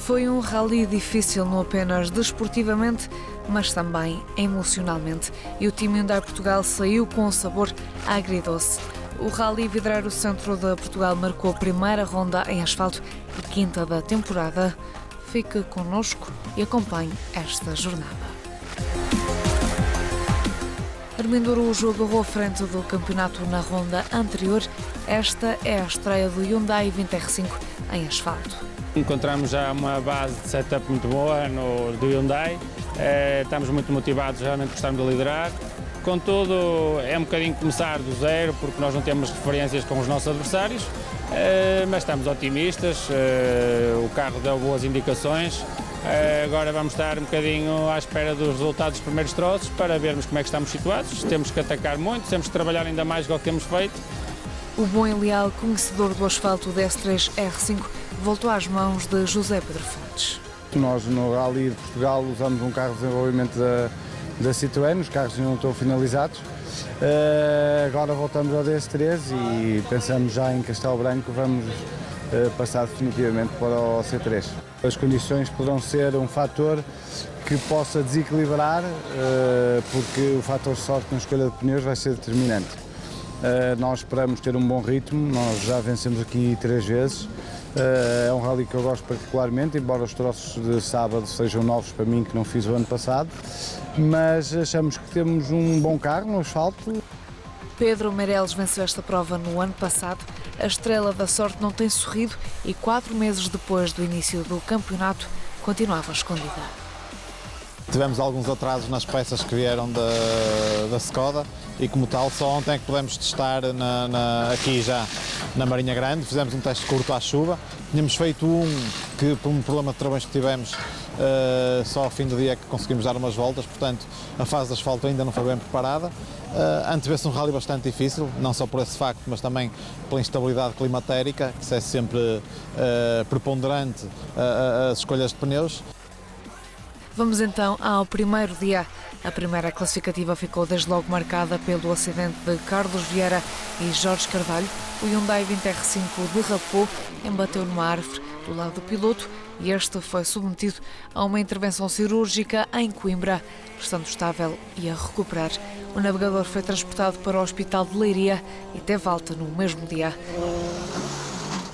Foi um rally difícil, não apenas desportivamente, mas também emocionalmente. E o time Hyundai Portugal saiu com um sabor agridoce. O Rally Vidreiro Centro de Portugal marcou a primeira ronda em asfalto e quinta da temporada. Fique connosco e acompanhe esta jornada. Armindo Araújo agarrou a frente do campeonato na ronda anterior. Esta é a estreia do Hyundai 20R5 em asfalto. Encontramos já uma base de setup muito boa do Hyundai. Estamos muito motivados realmente por estarmos a liderar. Contudo, é um bocadinho começar do zero, porque nós não temos referências com os nossos adversários, mas estamos otimistas, o carro deu boas indicações. Agora vamos estar um bocadinho à espera dos resultados dos primeiros troços para vermos como é que estamos situados. Temos que atacar muito, temos que trabalhar ainda mais do que temos feito. O bom e leal conhecedor do asfalto DS3 R5 voltou às mãos de José Pedro Fontes. Nós no Rally de Portugal usamos um carro de desenvolvimento da Citroën, os carros ainda não estão finalizados. Agora voltamos ao DS3 e pensamos já em Castelo Branco, vamos passar definitivamente para o C3. As condições poderão ser um fator que possa desequilibrar, porque o fator sorte na escolha de pneus vai ser determinante. Nós esperamos ter um bom ritmo, nós já vencemos aqui 3 vezes. É um rally que eu gosto particularmente, embora os troços de sábado sejam novos para mim, que não fiz o ano passado, mas achamos que temos um bom carro no asfalto. Pedro Meireles venceu esta prova no ano passado. A estrela da sorte não tem sorrido e 4 meses depois do início do campeonato continuava escondida. Tivemos alguns atrasos nas peças que vieram da Skoda e, como tal, só ontem é que pudemos testar aqui já na Marinha Grande. Fizemos um teste curto à chuva. Tínhamos feito que, por um problema de travões que tivemos, só ao fim do dia é que conseguimos dar umas voltas, portanto a fase de asfalto ainda não foi bem preparada. Antevê-se um rally bastante difícil, não só por esse facto, mas também pela instabilidade climatérica, que é sempre preponderante as escolhas de pneus. Vamos então ao primeiro dia. A primeira classificativa ficou desde logo marcada pelo acidente de Carlos Vieira e Jorge Carvalho. O Hyundai 20R5 derrapou, embateu numa árvore do lado do piloto e este foi submetido a uma intervenção cirúrgica em Coimbra, estando estável e a recuperar. O navegador foi transportado para o Hospital de Leiria e teve alta no mesmo dia.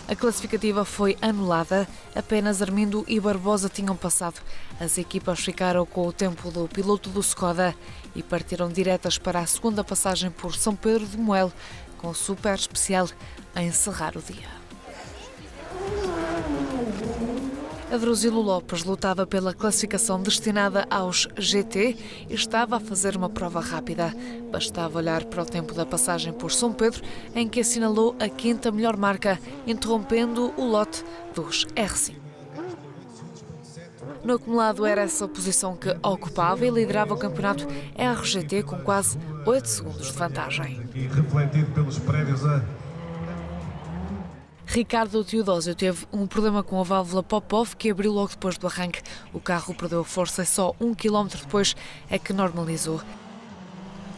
A classificativa foi anulada, apenas Armindo e Barbosa tinham passado. As equipas ficaram com o tempo do piloto do Skoda e partiram diretas para a segunda passagem por São Pedro de Moel, com o super especial a encerrar o dia. Adruzilo Lopes lutava pela classificação destinada aos GT e estava a fazer uma prova rápida. Bastava olhar para o tempo da passagem por São Pedro, em que assinalou a 5ª melhor marca, interrompendo o lote dos R5. No acumulado era essa posição que ocupava e liderava o campeonato RGT com quase 8 segundos de vantagem. Refletido pelos prédios Ricardo Teodósio teve um problema com a válvula pop-off que abriu logo depois do arranque. O carro perdeu a força e só 1 km depois é que normalizou.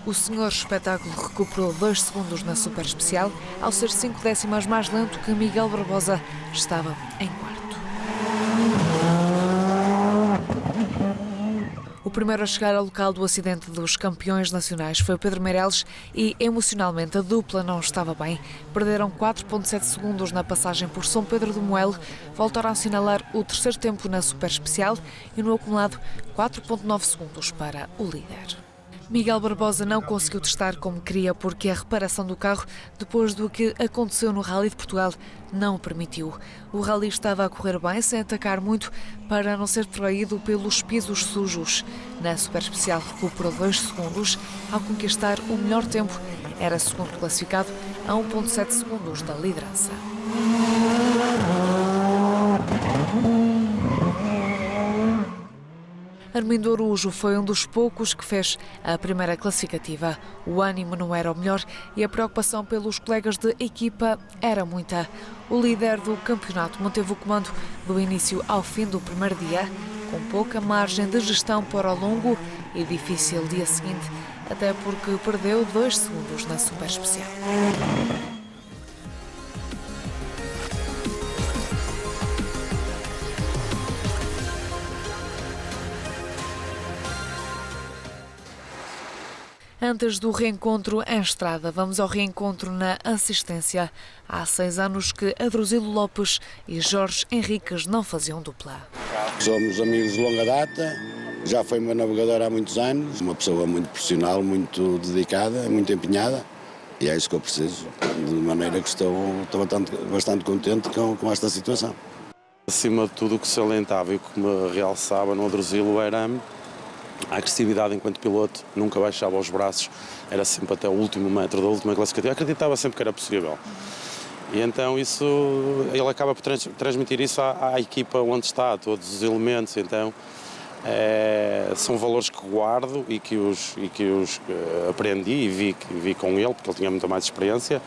O senhor espetáculo recuperou 2 segundos na super especial, ao ser 5 décimas mais lento que Miguel Barbosa, estava em quarto. O primeiro a chegar ao local do acidente dos campeões nacionais foi Pedro Meireles e, emocionalmente, a dupla não estava bem. Perderam 4,7 segundos na passagem por São Pedro de Moel, voltaram a assinalar o terceiro tempo na super especial e, no acumulado, 4,9 segundos para o líder. Miguel Barbosa não conseguiu testar como queria porque a reparação do carro, depois do que aconteceu no Rally de Portugal, não o permitiu. O Rally estava a correr bem, sem atacar muito, para não ser traído pelos pisos sujos. Na super especial recuperou 2 segundos ao conquistar o melhor tempo. Era segundo classificado a 1,7 segundos da liderança. Armindo Araújo foi um dos poucos que fez a primeira classificativa. O ânimo não era o melhor e a preocupação pelos colegas de equipa era muita. O líder do campeonato manteve o comando do início ao fim do primeiro dia, com pouca margem de gestão para o longo e difícil dia seguinte, até porque perdeu 2 segundos na super especial. Antes do reencontro em estrada, vamos ao reencontro na assistência. Há 6 anos que Adruzilo Lopes e Jorge Henriques não faziam dupla. Somos amigos de longa data, já foi meu navegador há muitos anos, uma pessoa muito profissional, muito dedicada, muito empenhada, e é isso que eu preciso, de maneira que estou bastante contente com esta situação. Acima de tudo, o que salientava e o que me realçava no Adruzilo era a agressividade enquanto piloto, nunca baixava os braços, era sempre até o último metro da última classificativa, acreditava sempre que era possível. E então ele acaba por transmitir isso à equipa onde está, a todos os elementos, então são valores que guardo e que os aprendi e vi com ele, porque ele tinha muita mais experiência,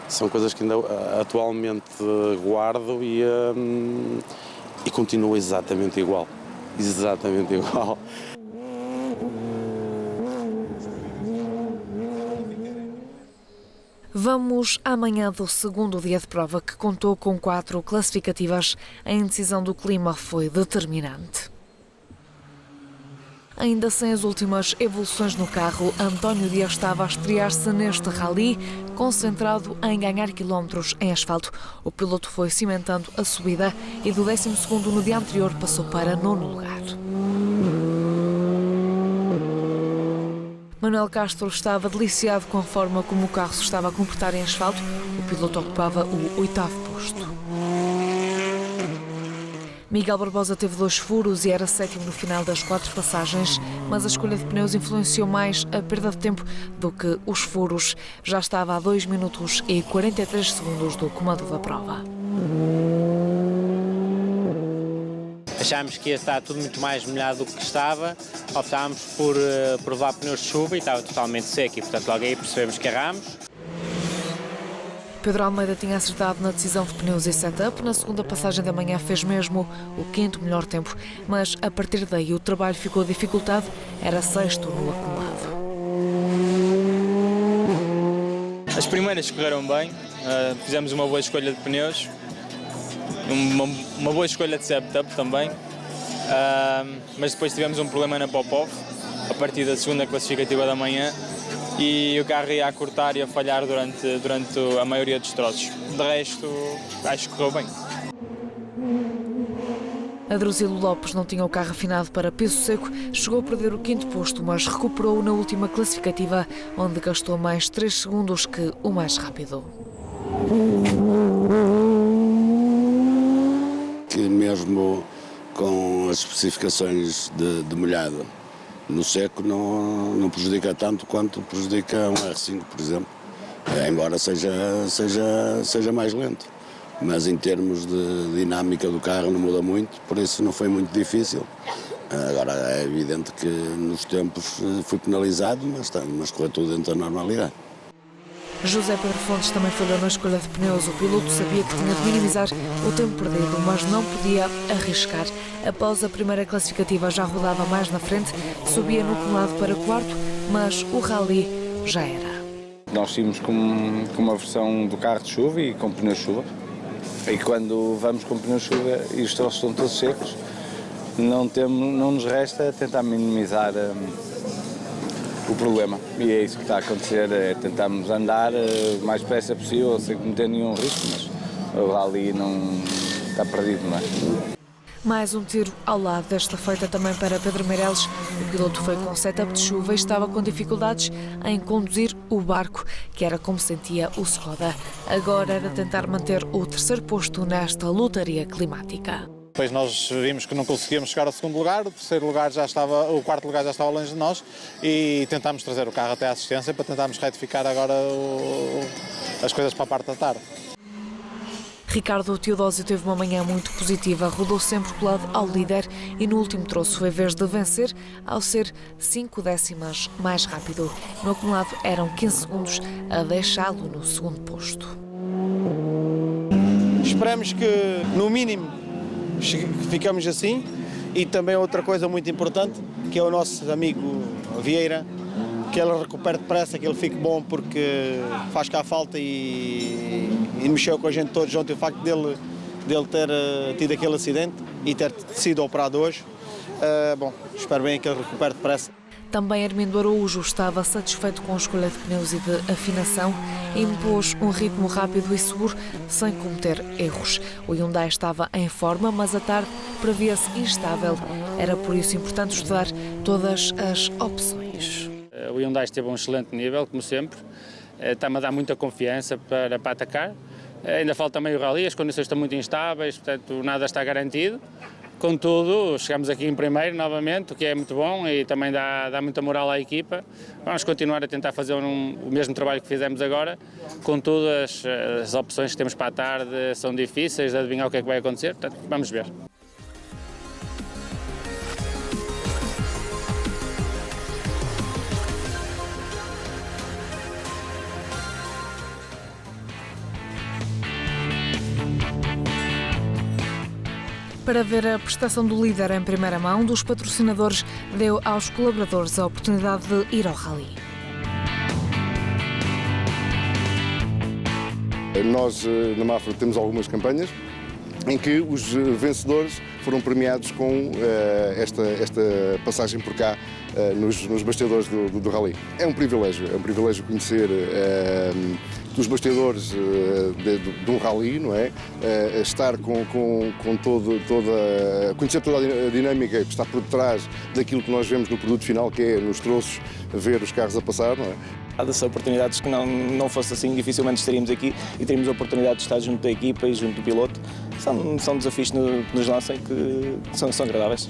são coisas que ainda atualmente guardo e continuo exatamente igual. Vamos amanhã do segundo dia de prova, que contou com 4 classificativas. A indecisão do clima foi determinante. Ainda sem as últimas evoluções no carro, António Dias estava a estrear-se neste rally, concentrado em ganhar quilómetros em asfalto. O piloto foi cimentando a subida e do 12º no dia anterior passou para 9º lugar. Manuel Castro estava deliciado com a forma como o carro se estava a comportar em asfalto. O piloto ocupava o 8º posto. Miguel Barbosa teve 2 furos e era 7º no final das 4 passagens, mas a escolha de pneus influenciou mais a perda de tempo do que os furos. Já estava a 2 minutos e 43 segundos do comando da prova. Achámos que ia estar tudo muito mais molhado do que estava, optámos por provar pneus de chuva e estava totalmente seco e, portanto, logo aí percebemos que errámos. Pedro Almeida tinha acertado na decisão de pneus e setup. Na segunda passagem da manhã fez mesmo o 5º melhor tempo, mas a partir daí o trabalho ficou dificultado, era 6º no acumulado. As primeiras correram bem, fizemos uma boa escolha de pneus, uma boa escolha de setup também, mas depois tivemos um problema na pop-off, a partir da segunda classificativa da manhã, e o carro ia a cortar e a falhar durante a maioria dos troços. De resto, acho que correu bem. Adruzilo Lopes não tinha o carro afinado para peso seco, chegou a perder o 5º posto, mas recuperou na última classificativa, onde gastou mais 3 segundos que o mais rápido. Que mesmo com as especificações de molhado no seco não prejudica tanto quanto prejudica um R5, por exemplo, embora seja mais lento. Mas em termos de dinâmica do carro não muda muito, por isso não foi muito difícil. Agora é evidente que nos tempos fui penalizado, mas correu tudo dentro da normalidade. José Pedro Fontes também falhou na escolha de pneus. O piloto sabia que tinha de minimizar o tempo perdido, mas não podia arriscar. Após a primeira classificativa já rodava mais na frente, subia no acumulado para 4º, mas o rally já era. Nós tínhamos com uma versão do carro de chuva e com pneus de chuva. E quando vamos com pneus de chuva e os troços estão todos secos, não nos resta tentar minimizar o problema. E é isso que está a acontecer, tentamos andar o mais depressa possível, sem cometer nenhum risco, mas o rally não está perdido, não é? Mais um tiro ao lado, desta feita também para Pedro Meireles. O piloto foi com setup de chuva e estava com dificuldades em conduzir o barco, que era como sentia o Skoda. Agora era tentar manter o 3º posto nesta lotaria climática. Depois nós vimos que não conseguíamos chegar ao 2º lugar, o 3º lugar já estava, o 4º lugar já estava longe de nós e tentámos trazer o carro até à assistência para tentarmos retificar agora as coisas para a parte da tarde. Ricardo Teodósio teve uma manhã muito positiva, rodou sempre colado ao líder e no último troço foi vez de vencer ao ser 5 décimas mais rápido. No acumulado eram 15 segundos a deixá-lo no 2º posto. Esperamos que, no mínimo, ficamos assim e também outra coisa muito importante, que é o nosso amigo Vieira, que ele recupere depressa, que ele fique bom porque faz cá falta e mexeu com a gente todos ontem o facto dele ter tido aquele acidente e ter sido operado hoje. Bom, espero bem que ele recupere depressa. Também Armindo Araújo estava satisfeito com a escolha de pneus e de afinação e impôs um ritmo rápido e seguro, sem cometer erros. O Hyundai estava em forma, mas a tarde previa-se instável. Era por isso importante estudar todas as opções. O Hyundai esteve a um excelente nível, como sempre. Está-me a dar muita confiança para atacar. Ainda falta meio rally, as condições estão muito instáveis, portanto nada está garantido. Contudo, chegamos aqui em primeiro novamente, o que é muito bom e também dá muita moral à equipa. Vamos continuar a tentar fazer o mesmo trabalho que fizemos agora. Contudo, as opções que temos para a tarde são difíceis de adivinhar o que é que vai acontecer, portanto vamos ver. Para ver a prestação do líder em primeira mão, dos patrocinadores deu aos colaboradores a oportunidade de ir ao rally. Nós, na Mafra, temos algumas campanhas em que os vencedores foram premiados com esta passagem por cá nos bastidores do rally. É um privilégio conhecer os bastidores de um rally, não é? Estar conhecer toda a dinâmica que está por detrás daquilo que nós vemos no produto final, que é nos troços ver os carros a passar, não é? Há oportunidades que não fosse assim, dificilmente estaríamos aqui e teríamos a oportunidade de estar junto da equipa e junto do piloto. São desafios que nos lançam que são agradáveis.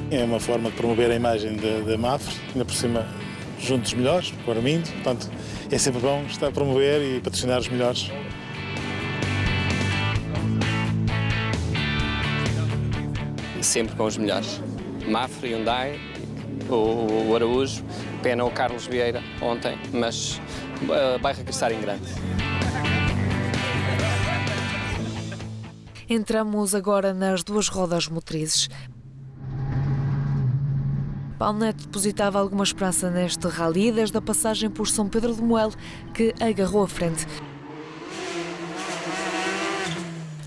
É uma forma de promover a imagem da Mafra, ainda por cima junto dos melhores, com o Armindo, portanto é sempre bom estar a promover e patrocinar os melhores. Sempre com os melhores. Mafra, Hyundai, o Araújo, pena o Carlos Vieira ontem, mas vai regressar em grande. Entramos agora nas duas rodas motrizes. Paulo Neto depositava alguma esperança neste rally desde a passagem por São Pedro de Moel, que agarrou a frente.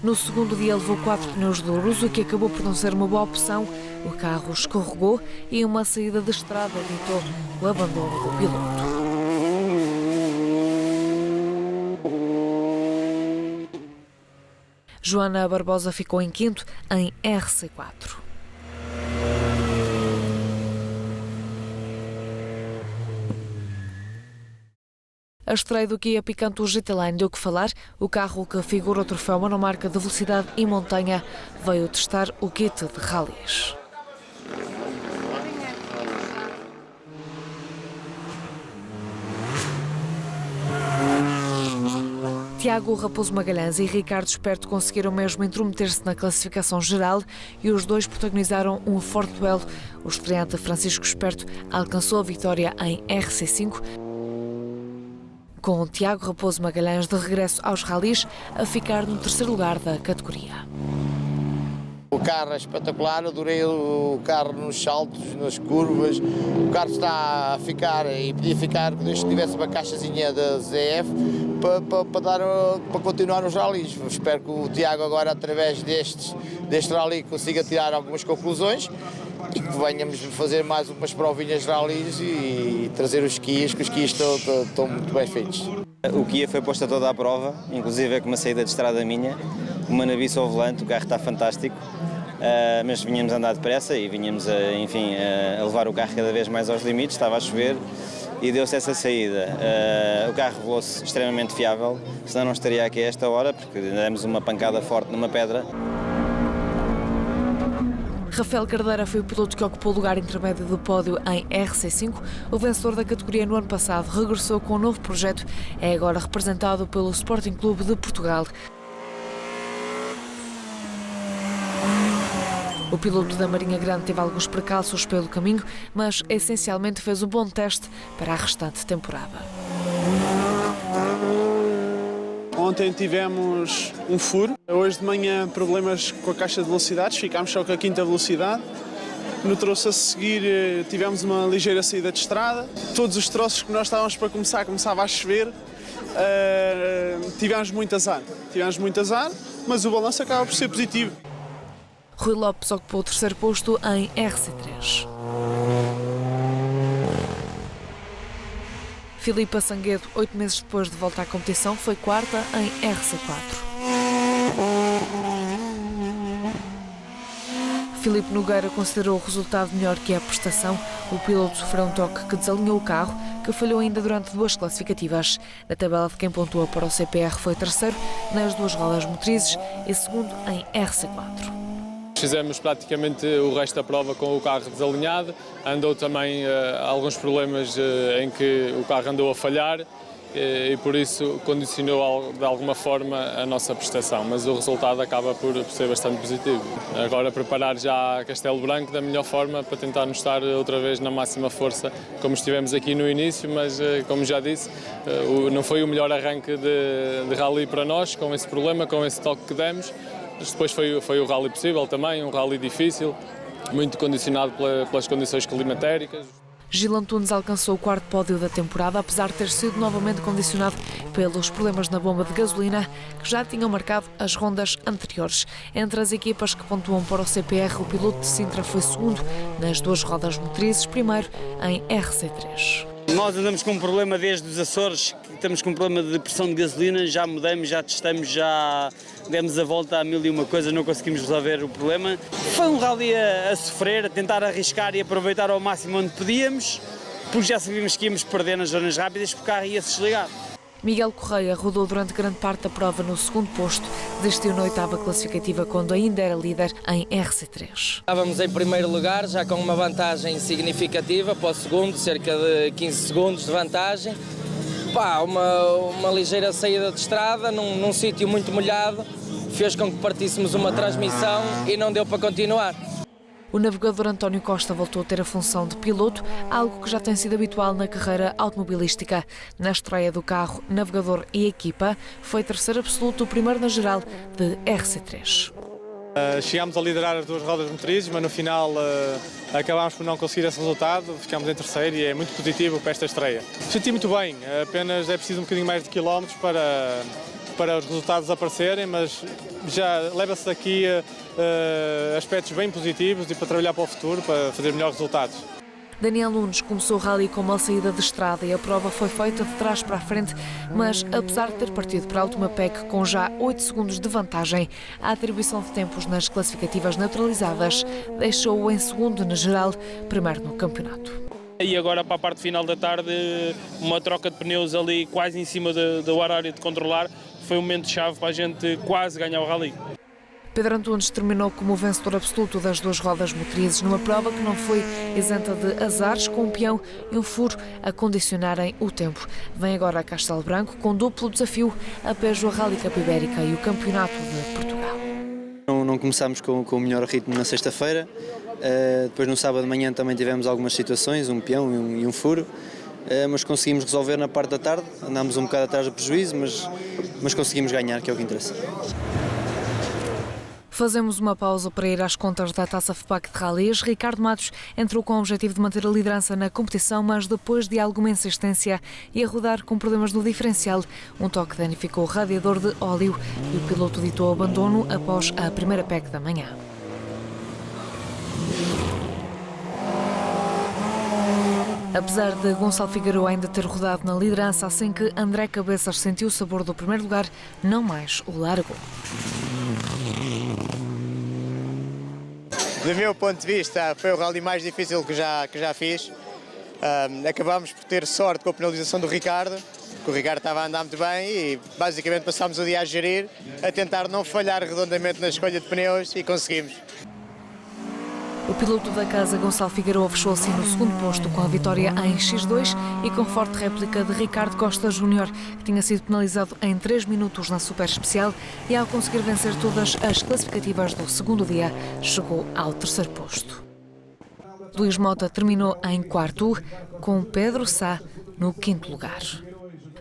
No segundo dia levou 4 pneus duros, o que acabou por não ser uma boa opção. O carro escorregou e uma saída de estrada ditou o abandono do piloto. Joana Barbosa ficou em quinto em RC4. A estreia do Kia Picanto GT-Line deu que falar. O carro que figura o troféu monomarca de velocidade e montanha veio testar o kit de rallies. Tiago Raposo Magalhães e Ricardo Esperto conseguiram mesmo intrometer-se na classificação geral e os dois protagonizaram um forte duelo. O estreante Francisco Esperto alcançou a vitória em RC5, com Tiago Raposo Magalhães de regresso aos rallies a ficar no terceiro lugar da categoria. O carro é espetacular, adorei o carro nos saltos, nas curvas. O carro está a ficar e podia ficar desde que tivesse uma caixazinha da ZF para continuar nos rallies. Espero que o Tiago agora, através deste rally, consiga tirar algumas conclusões e que venhamos fazer mais umas provinhas de rallies e trazer os Kias, que os Kias estão muito bem feitos. O Kia foi posto a toda a prova, inclusive é com uma saída de estrada minha, uma naviça ao volante, o carro está fantástico, mas vinhamos a andar depressa e vinhamos a levar o carro cada vez mais aos limites, estava a chover e deu-se essa saída. O carro revelou-se extremamente fiável, senão não estaria aqui a esta hora, porque demos uma pancada forte numa pedra. Rafael Cardeira foi o piloto que ocupou o lugar intermédio do pódio em RC5. O vencedor da categoria no ano passado regressou com um novo projeto. É agora representado pelo Sporting Clube de Portugal. O piloto da Marinha Grande teve alguns percalços pelo caminho, mas essencialmente fez um bom teste para a restante temporada. Ontem tivemos um furo, hoje de manhã problemas com a caixa de velocidades, ficámos só com a quinta velocidade. No troço a seguir tivemos uma ligeira saída de estrada. Todos os troços que nós estávamos para começar, começava a chover. Tivemos muito azar, mas o balanço acaba por ser positivo. Rui Lopes ocupou o terceiro posto em RC3. Filipa Sanguedo, 8 meses depois de volta à competição, foi quarta em RC4. Filipe Nogueira considerou o resultado melhor que a prestação. O piloto sofreu um toque que desalinhou o carro, que falhou ainda durante 2 classificativas. Na tabela de quem pontua para o CPR foi terceiro nas 2 rodas motrizes e segundo em RC4. Fizemos praticamente o resto da prova com o carro desalinhado. Andou também alguns problemas em que o carro andou a falhar e por isso condicionou de alguma forma a nossa prestação, mas o resultado acaba por ser bastante positivo. Agora preparar já Castelo Branco da melhor forma para tentarmos estar outra vez na máxima força como estivemos aqui no início, mas como já disse, não foi o melhor arranque de rally para nós, com esse problema, com esse toque que demos. Mas depois foi o rally possível também, um rally difícil, muito condicionado pelas condições climatéricas. Gil Antunes alcançou o 4º pódio da temporada, apesar de ter sido novamente condicionado pelos problemas na bomba de gasolina que já tinham marcado as rondas anteriores. Entre as equipas que pontuam para o CPR, o piloto de Sintra foi segundo nas 2 rodas motrizes, primeiro em RC3. Nós andamos com um problema desde os Açores, que estamos com um problema de pressão de gasolina, já mudamos, já testamos, já demos a volta a 1001 coisas, não conseguimos resolver o problema. Foi um rally a sofrer, a tentar arriscar e aproveitar ao máximo onde podíamos, porque já sabíamos que íamos perder nas zonas rápidas porque o carro ia se desligar. Miguel Correia rodou durante grande parte da prova no 2º posto, desistiu na 8ª classificativa quando ainda era líder em RC3. Estávamos em primeiro lugar, já com uma vantagem significativa para o segundo, cerca de 15 segundos de vantagem. Uma ligeira saída de estrada, num sítio muito molhado, fez com que partíssemos uma transmissão e não deu para continuar. O navegador António Costa voltou a ter a função de piloto, algo que já tem sido habitual na carreira automobilística. Na estreia do carro, navegador e equipa, foi terceiro absoluto, o primeiro na geral de RC3. Chegámos a liderar as 2 rodas motrizes, mas no final acabámos por não conseguir esse resultado, ficámos em terceiro e é muito positivo para esta estreia. Senti muito bem, apenas é preciso um bocadinho mais de quilómetros para os resultados aparecerem, mas já leva-se daqui aspectos bem positivos e para trabalhar para o futuro, para fazer melhores resultados. Daniel Nunes começou o rally com uma saída de estrada e a prova foi feita de trás para a frente, mas apesar de ter partido para a última PEC com já 8 segundos de vantagem, a atribuição de tempos nas classificativas neutralizadas deixou-o em segundo na geral, primeiro no campeonato. E agora para a parte final da tarde, uma troca de pneus ali quase em cima do horário de controlar, foi um momento-chave para a gente quase ganhar o rally. Pedro Antunes terminou como o vencedor absoluto das 2 rodas motrizes, numa prova que não foi isenta de azares, com um peão e um furo a condicionarem o tempo. Vem agora a Castelo Branco com duplo desafio, a Peugeot Rally Cup Ibérica e o Campeonato de Portugal. Não começámos com o melhor ritmo na sexta-feira, depois no sábado de manhã também tivemos algumas situações, um peão e um furo, mas conseguimos resolver na parte da tarde, andámos um bocado atrás do prejuízo, mas conseguimos ganhar, que é o que interessa. Fazemos uma pausa para ir às contas da Taça FPAC de Rallys. Ricardo Matos entrou com o objetivo de manter a liderança na competição, mas depois de alguma insistência e a rodar com problemas no diferencial, um toque danificou o radiador de óleo e o piloto ditou abandono após a primeira PEC da manhã. Apesar de Gonçalo Figueiredo ainda ter rodado na liderança, assim que André Cabeças sentiu o sabor do primeiro lugar, não mais o largou. Do meu ponto de vista, foi o rally mais difícil que já fiz. Acabámos por ter sorte com a penalização do Ricardo, que o Ricardo estava a andar muito bem e basicamente passámos o dia a gerir, a tentar não falhar redondamente na escolha de pneus e conseguimos. O piloto da casa, Gonçalo Figueiredo, fechou assim no segundo posto com a vitória em X2 e com forte réplica de Ricardo Costa Júnior, que tinha sido penalizado em 3 minutos na Super Especial e ao conseguir vencer todas as classificativas do segundo dia, chegou ao terceiro posto. Luís Mota terminou em quarto, com Pedro Sá no quinto lugar.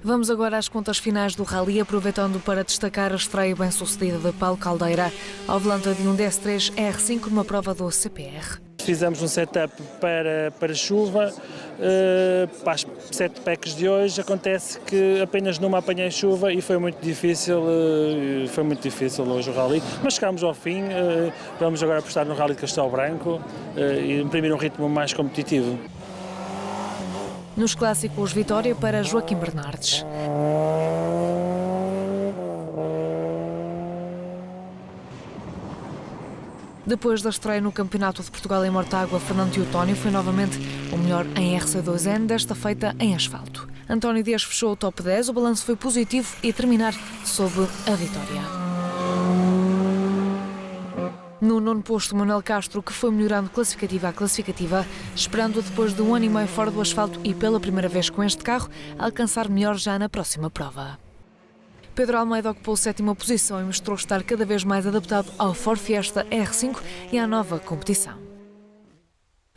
Vamos agora às contas finais do rally, aproveitando para destacar a estreia bem-sucedida de Paulo Caldeira ao volante de um DS3 R5 numa prova do CPR. Fizemos um setup para chuva, para as 7 PECs de hoje. Acontece que apenas numa apanhei chuva e foi muito difícil hoje o rally, mas chegámos ao fim. Vamos agora apostar no rally de Castelo Branco e imprimir um ritmo mais competitivo. Nos clássicos, vitória para Joaquim Bernardes. Depois da estreia no Campeonato de Portugal em Mortágua, Fernando Teotónio foi novamente o melhor em RC2N, desta feita em asfalto. António Dias fechou o top 10, o balanço foi positivo e terminar sob a vitória. No nono posto, Manuel Castro, que foi melhorando classificativa a classificativa, esperando depois de 1 ano e meio fora do asfalto e pela primeira vez com este carro, alcançar melhor já na próxima prova. Pedro Almeida ocupou a 7ª posição e mostrou estar cada vez mais adaptado ao Ford Fiesta R5 e à nova competição.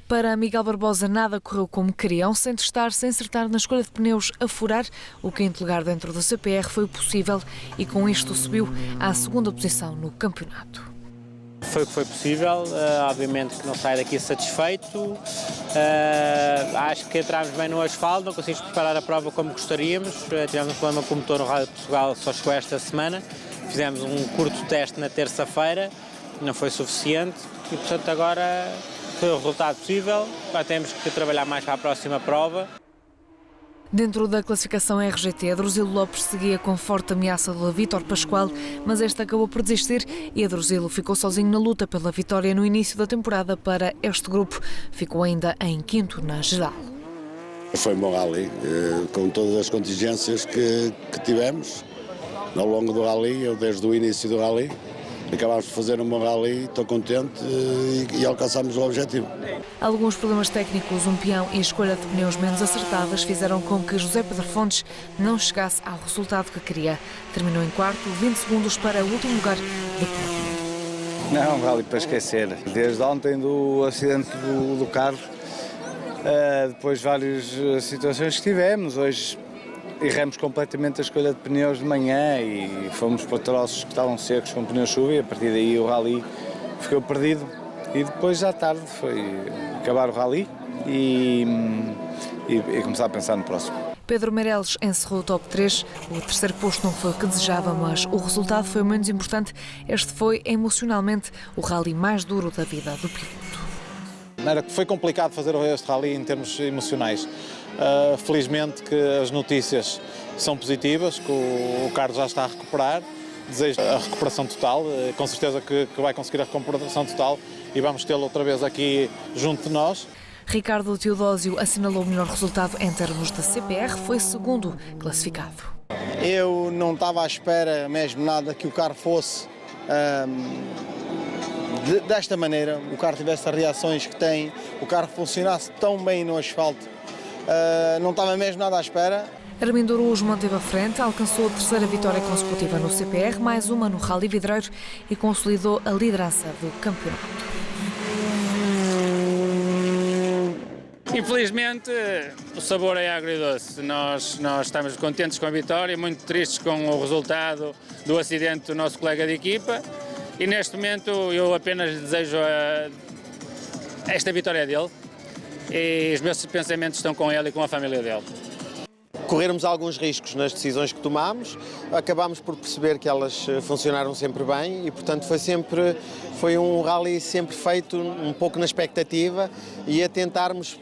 Para Miguel Barbosa, nada correu como queriam, sem testar, sem acertar na escolha de pneus a furar. O quinto lugar dentro do CPR foi possível e com isto subiu à 2ª posição no campeonato. Foi o que foi possível, obviamente que não sai daqui satisfeito, acho que entramos bem no asfalto, não conseguimos preparar a prova como gostaríamos, tivemos um problema com o motor no Rally de Portugal, só chegou esta semana, fizemos um curto teste na terça-feira, não foi suficiente e portanto agora foi o resultado possível, agora temos que trabalhar mais para a próxima prova. Dentro da classificação RGT, Druzilo Lopes seguia com forte ameaça de Vítor Pascoal, mas este acabou por desistir e a Druzilo ficou sozinho na luta pela vitória no início da temporada para este grupo. Ficou ainda em 5º na geral. Foi um bom rally, com todas as contingências que tivemos ao longo do rally, eu desde o início do rally. Acabámos de fazer um bom rally, estou contente e alcançámos o objetivo. Alguns problemas técnicos, um peão e a escolha de pneus menos acertadas fizeram com que José Pedro Fontes não chegasse ao resultado que queria. Terminou em 4º, 20 segundos para o último lugar do pódio. Não, um rally para esquecer. Desde ontem do acidente do carro, depois várias situações que tivemos, hoje erramos completamente a escolha de pneus de manhã e fomos para troços que estavam secos com pneus chuva e a partir daí o rally ficou perdido. E depois à tarde foi acabar o rally e começar a pensar no próximo. Pedro Meireles encerrou o top 3. O terceiro posto não foi o que desejava, mas o resultado foi o menos importante. Este foi, emocionalmente, o rally mais duro da vida do piloto. Foi complicado fazer este rally em termos emocionais. Felizmente que as notícias são positivas, que o Carlos já está a recuperar. Desejo a recuperação total, com certeza que vai conseguir a recuperação total e vamos tê-lo outra vez aqui junto de nós. Ricardo Teodósio assinalou o melhor resultado em termos de CPR, foi 2º classificado. Eu não estava à espera mesmo nada que o carro fosse desta maneira, o carro tivesse as reações que tem, o carro funcionasse tão bem no asfalto, não estava mesmo nada à espera. Armindo Araújo manteve a frente, alcançou a 3ª vitória consecutiva no CPR, mais uma no Rally Vidreiro e consolidou a liderança do campeonato. Infelizmente, o sabor é agridoce. Nós estamos contentes com a vitória, muito tristes com o resultado do acidente do nosso colega de equipa e neste momento eu apenas desejo esta vitória dele e os meus pensamentos estão com ele e com a família dele. Corrermos alguns riscos nas decisões que tomámos, acabámos por perceber que elas funcionaram sempre bem e, portanto, foi um rally sempre feito um pouco na expectativa e a tentarmos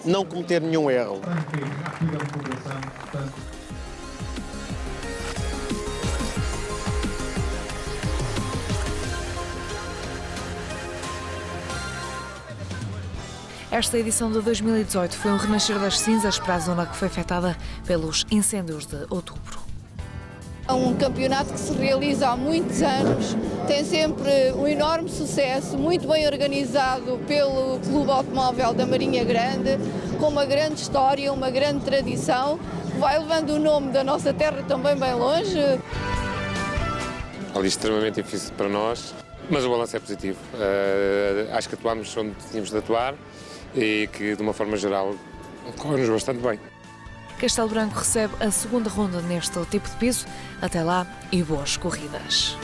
não cometer nenhum erro. Esta edição de 2018 foi um renascer das cinzas para a zona que foi afetada pelos incêndios de outubro. É um campeonato que se realiza há muitos anos, tem sempre um enorme sucesso, muito bem organizado pelo Clube Automóvel da Marinha Grande, com uma grande história, uma grande tradição, que vai levando o nome da nossa terra também bem longe. Ali extremamente difícil para nós, mas o balanço é positivo. Acho que atuámos onde tínhamos de atuar e que, de uma forma geral, corre-nos bastante bem. Castelo Branco recebe a 2ª ronda neste tipo de piso. Até lá e boas corridas.